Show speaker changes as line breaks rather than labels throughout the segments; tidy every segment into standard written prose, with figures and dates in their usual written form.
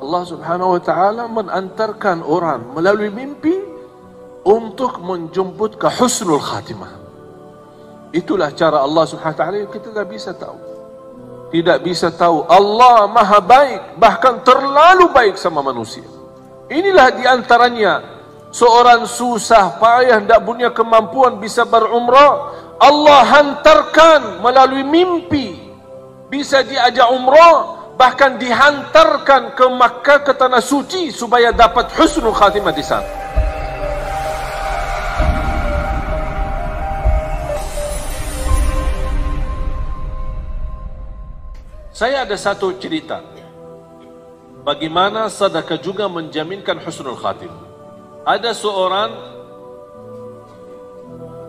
Allah Subhanahu wa taala menantarkan orang melalui mimpi untuk menjemput ke husnul khatimah. Itulah cara Allah Subhanahu wa taala, kita tidak bisa tahu. Tidak bisa tahu. Allah Maha baik, bahkan terlalu baik sama manusia. Inilah diantaranya seorang susah payah tidak punya kemampuan bisa berumrah, Allah hantarkan melalui mimpi bisa diajak umrah, bahkan dihantarkan ke Makkah, ke tanah suci supaya dapat husnul khatimah di sana. Saya ada satu cerita bagaimana sedekah juga menjaminkan husnul khatimah. Ada seorang,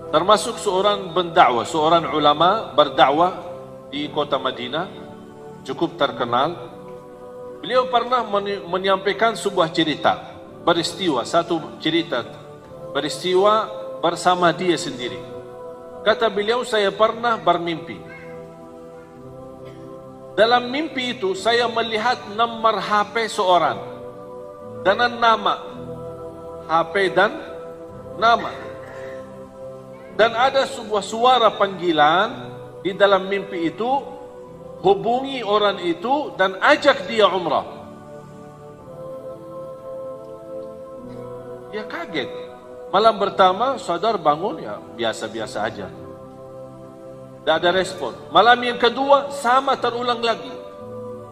termasuk seorang pendakwah, seorang ulama berdakwah di kota Madinah, cukup terkenal. Beliau pernah menyampaikan sebuah cerita, peristiwa, satu cerita, peristiwa bersama dia sendiri. Kata beliau, saya pernah bermimpi. Dalam mimpi itu saya melihat nomor HP seorang dengan nama, HP dan nama, dan ada sebuah suara panggilan di dalam mimpi itu, hubungi orang itu dan ajak dia umrah. Dia kaget. Malam pertama sadar bangun, ya biasa-biasa aja, tidak ada respon. Malam yang kedua sama, terulang lagi.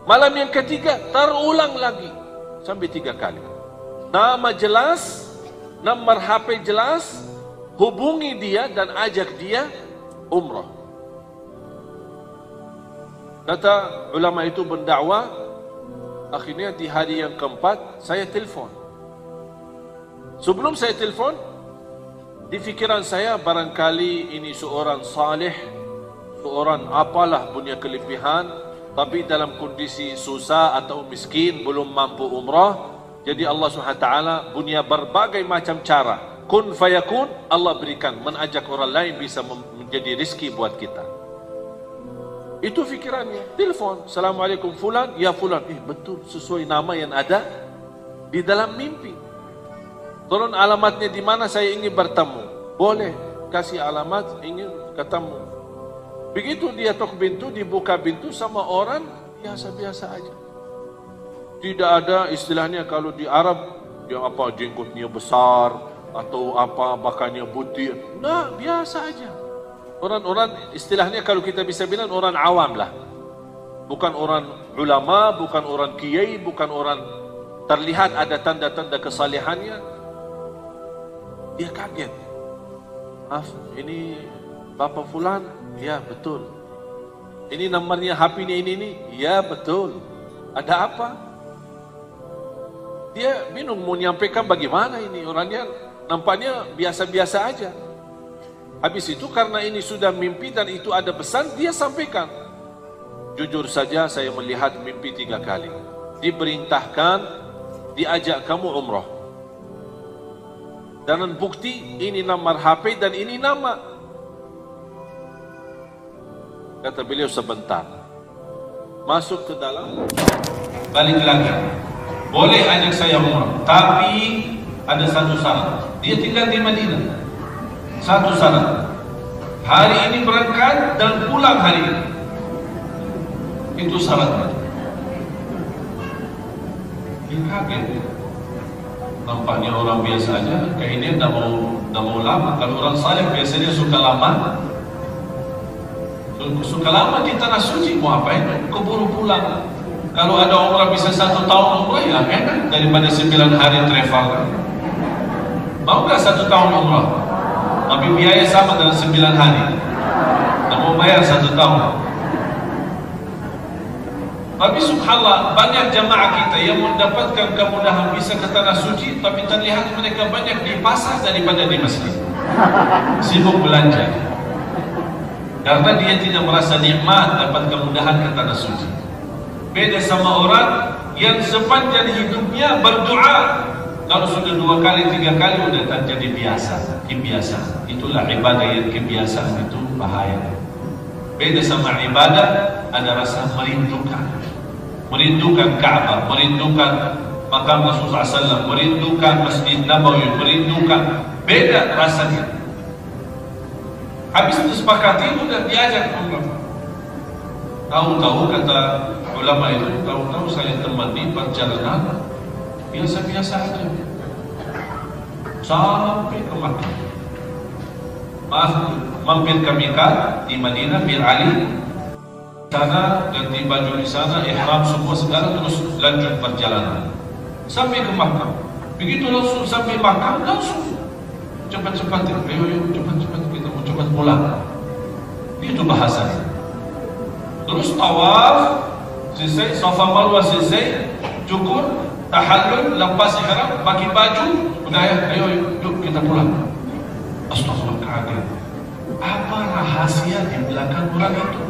Malam yang ketiga terulang lagi, sampai 3 kali. Nama jelas, nomor HP jelas, hubungi dia dan ajak dia umrah. Kata ulama itu berdakwah, akhirnya di hari yang keempat saya telefon. Sebelum saya telefon, di fikiran saya barangkali ini seorang saleh, seorang apalah punya kelebihan, tapi dalam kondisi susah atau miskin, belum mampu umrah. Jadi Allah SWT punya berbagai macam cara. Kun fayakun, Allah berikan, mengajak orang lain bisa menjadi rezeki buat kita. Itu fikirannya. Telepon, Assalamualaikum fulan, ya fulan. Betul, sesuai nama yang ada di dalam mimpi. Tolong alamatnya di mana, saya ingin bertemu. Boleh, kasih alamat, ingin ketemu. Begitu dia tok pintu, dibuka pintu sama orang biasa-biasa aja. Tidak ada istilahnya kalau di Arab, yang apa jenggotnya besar atau apa bakannya putih. Nah, biasa aja. Orang-orang istilahnya kalau kita bisa bilang orang awam lah. Bukan orang ulama, bukan orang kiai, bukan orang terlihat ada tanda-tanda kesalehannya. Dia kaget. Maaf, ini Bapak Fulan? Ya, betul. Ini nomornya HP-nya ini? Ya, betul. Ada apa? Dia bingung mau menyampaikan bagaimana ini. Orangnya nampaknya biasa-biasa aja. Habis itu karena ini sudah mimpi dan itu ada pesan, dia sampaikan. Jujur saja saya melihat mimpi 3 kali. Diperintahkan, diajak kamu umrah. Dan bukti ini nomor HP dan ini nama. Kata beliau sebentar. Masuk ke dalam, balik lagi. Boleh ajak saya umrah, tapi ada satu syarat. Dia tinggal di Madinah. Satu syarat. Hari ini berangkat dan pulang hari ini. Itu syaratnya. Dia kaget. Nampaknya orang biasa aja. Kayak ini tidak mau lama. Kalau orang saleh biasanya suka lama. Suka lama di tanah suci. Mau apain? Keburu pulang. Kalau ada umrah bisa 1 tahun umrah, ya enak daripada 9 hari travel. Mau nggak 1 tahun umrah? Tapi biaya sama dengan 9 hari. Tak mau bayar 1 tahun. Tapi subhanallah, banyak jamaah kita yang mendapatkan kemudahan bisa ke tanah suci, tapi terlihat mereka banyak di pasar daripada di masjid. Sibuk belanja. Karena dia tidak merasa nikmat dapat kemudahan ke tanah suci. Beda sama orang yang sepanjang hidupnya berdoa. Kalau sudah 2 kali, 3 kali sudah terjadi biasa, kebiasaan. Itulah ibadah yang kebiasaan itu bahaya. Beda sama ibadah, ada rasa merindukan merindukan Ka'bah, merindukan makam Rasulullah SAW, merindukan Masjid Nabawi, merindukan, beda rasanya. Habis itu sepakati, sudah diajak umrah. Tahu-tahu kata ulama itu, tahu-tahu saya temani perjalanan biasa-biasa saja sampai ke Makkah. Mampir ke Mekah di Madinah, Bir Ali sana, ganti baju di sana, ihram semua segala, terus lanjut perjalanan sampai ke Makkah. Begitu langsung sampai Makkah, langsung cepat-cepat, ayo cepat-cepat, kita mau cepat pulang. Itu bahasanya. Terus tawaf selesai, Safa Marwah selesai, cukur, tahallul, lepas ihram, pakai baju, udah ya, ayo yuk kita pulang. Astagfirullah, kaget. Apa rahasia di belakang orang itu?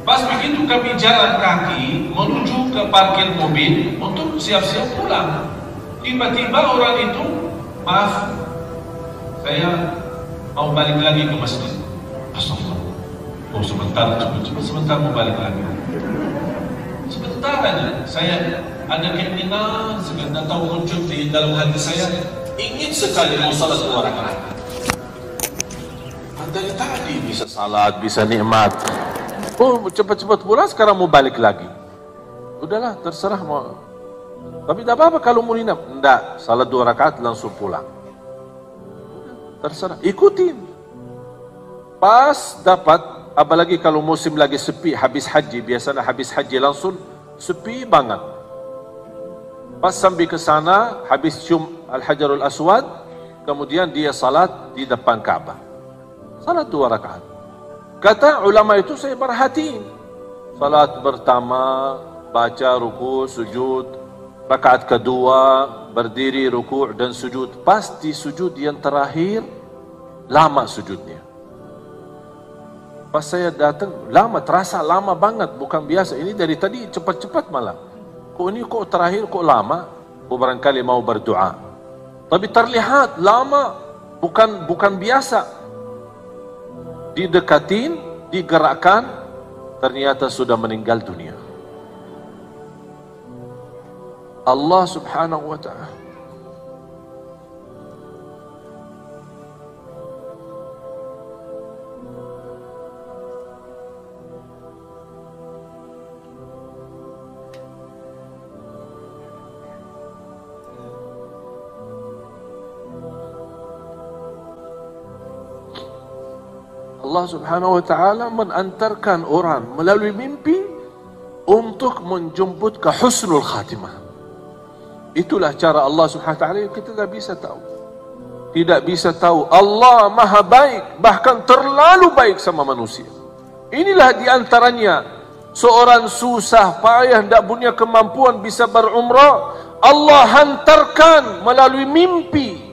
Pas begitu kami jalan kaki menuju ke parkir mobil untuk siap-siap pulang, tiba-tiba orang itu, maaf, saya mau balik lagi ke masjid. Astagfirullah. Oh sebentar, sebentar mau balik lagi. Sebentar aja, saya ada keinginan, sebentar tahu muncul di dalam hati saya, ingin sekali mau salat 2 rakaat. Dari tadi bisa salat, bisa nikmat. Oh cepat-cepat pulang, sekarang mau balik lagi. Udahlah, terserah mau. Tapi tak apa-apa kalau mau nginap. Enggak, salat 2 rakaat langsung pulang. Terserah, ikutin. Pas dapat, apalagi kalau musim lagi sepi, habis haji, biasanya habis haji langsung sepi banget. Pas sampai ke sana, habis cium Al-Hajarul Aswad, kemudian dia salat di depan Ka'bah. Salat 2 rakaat. Kata ulama itu, saya perhatiin. Salat pertama, baca ruku, sujud. Rakaat kedua, berdiri, ruku' dan sujud. Pasti sujud yang terakhir, lama sujudnya. Pas saya datang, lama, terasa lama banget, bukan biasa. Ini dari tadi cepat-cepat malah. Kok ini kok terakhir kok lama? Oh barangkali mau berdoa. Tapi terlihat lama, bukan biasa. Didekatin, digerakkan, ternyata sudah meninggal dunia. Allah Subhanahu wa ta'ala. Allah Subhanahu wa ta'ala menantarkan orang melalui mimpi untuk menjemput ke husnul khatimah. Itulah cara Allah Subhanahu wa ta'ala, kita tidak bisa tahu. Tidak bisa tahu. Allah maha baik, bahkan terlalu baik sama manusia. Inilah diantaranya, seorang susah payah, tidak punya kemampuan bisa berumrah, Allah hantarkan melalui mimpi,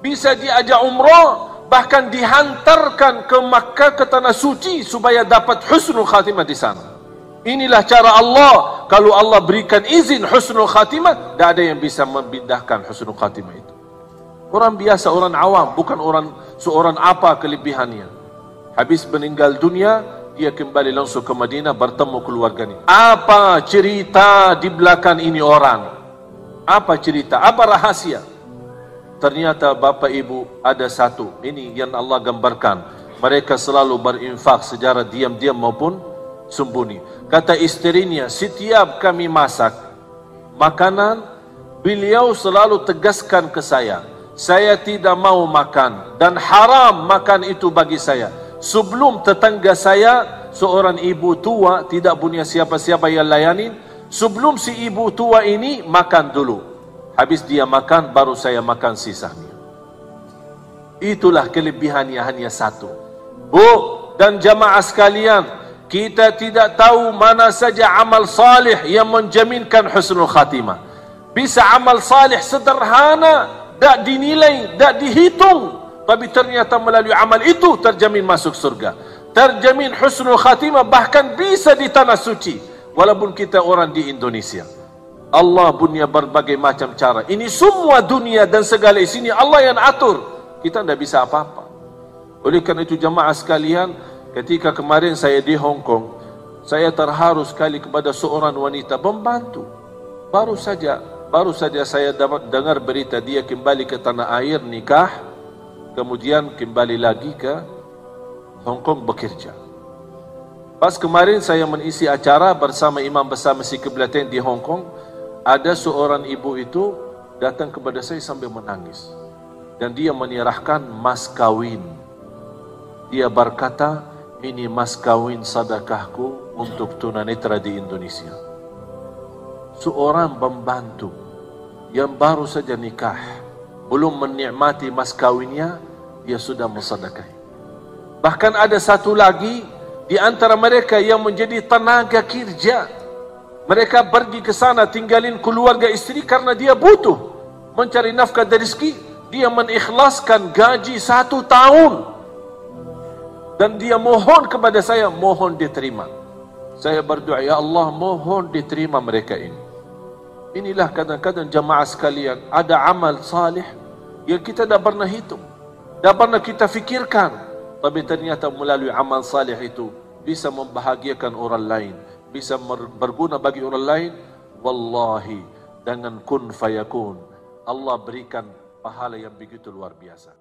bisa diajak umrah, bahkan dihantarkan ke Makkah, ke tanah suci, supaya dapat husnul khatimah di sana. Inilah cara Allah. Kalau Allah berikan izin husnul khatimah, tidak ada yang bisa membindahkan husnul khatimah itu. Orang biasa, orang awam, bukan seorang apa kelebihannya. Habis meninggal dunia, dia kembali langsung ke Madinah, bertemu keluarganya. Apa cerita di belakang ini orang? Apa cerita? Apa rahasia? Ternyata bapak ibu ada satu, ini yang Allah gambarkan. Mereka selalu berinfak secara diam-diam maupun sembunyi. Kata istrinya, setiap kami masak makanan, beliau selalu tegaskan ke saya tidak mau makan dan haram makan itu bagi saya. Sebelum tetangga saya, seorang ibu tua, tidak punya siapa-siapa yang layanin, sebelum si ibu tua ini makan dulu. Habis dia makan, baru saya makan sisanya. Itulah kelebihannya, hanya satu. Bu dan jamaah sekalian, kita tidak tahu mana saja amal salih yang menjaminkan husnul khatimah. Bisa amal salih sederhana, tak dinilai, tak dihitung, tapi ternyata melalui amal itu terjamin masuk surga, terjamin husnul khatimah, bahkan bisa di tanah suci. Walaupun kita orang di Indonesia, Allah punya berbagai macam cara. Ini semua dunia dan segala isinya Allah yang atur. Kita tidak bisa apa-apa. Oleh karena itu jamaah sekalian, ketika kemarin saya di Hong Kong, Saya terharu sekali kepada seorang wanita pembantu. Baru saja saya dengar berita dia kembali ke tanah air nikah, kemudian kembali lagi ke Hong Kong bekerja. Pas kemarin saya mengisi acara bersama Imam Besar Masjid Qiblatain di Hong Kong, ada seorang ibu itu datang kepada saya sambil menangis. Dan dia menyerahkan mas kawin. Dia berkata, ini mas kawin sedekahku untuk tunanetra di Indonesia. Seorang pembantu yang baru saja nikah, belum menikmati mas kawinnya, dia sudah mensedekahi. Bahkan ada satu lagi di antara mereka yang menjadi tenaga kerja. Mereka pergi ke sana tinggalin keluarga istri karena dia butuh mencari nafkah dari rezeki. Dia mengikhlaskan gaji 1 tahun. Dan dia mohon kepada saya, mohon diterima. Saya berdoa, ya Allah, mohon diterima mereka ini. Inilah kadang-kadang jamaah sekalian, ada amal salih yang kita tidak pernah hitung, tidak pernah kita fikirkan, tapi ternyata melalui amal salih itu bisa membahagiakan orang lain, bisa berguna bagi orang lain. Wallahi, dengan kun fayakun, Allah berikan pahala yang begitu luar biasa.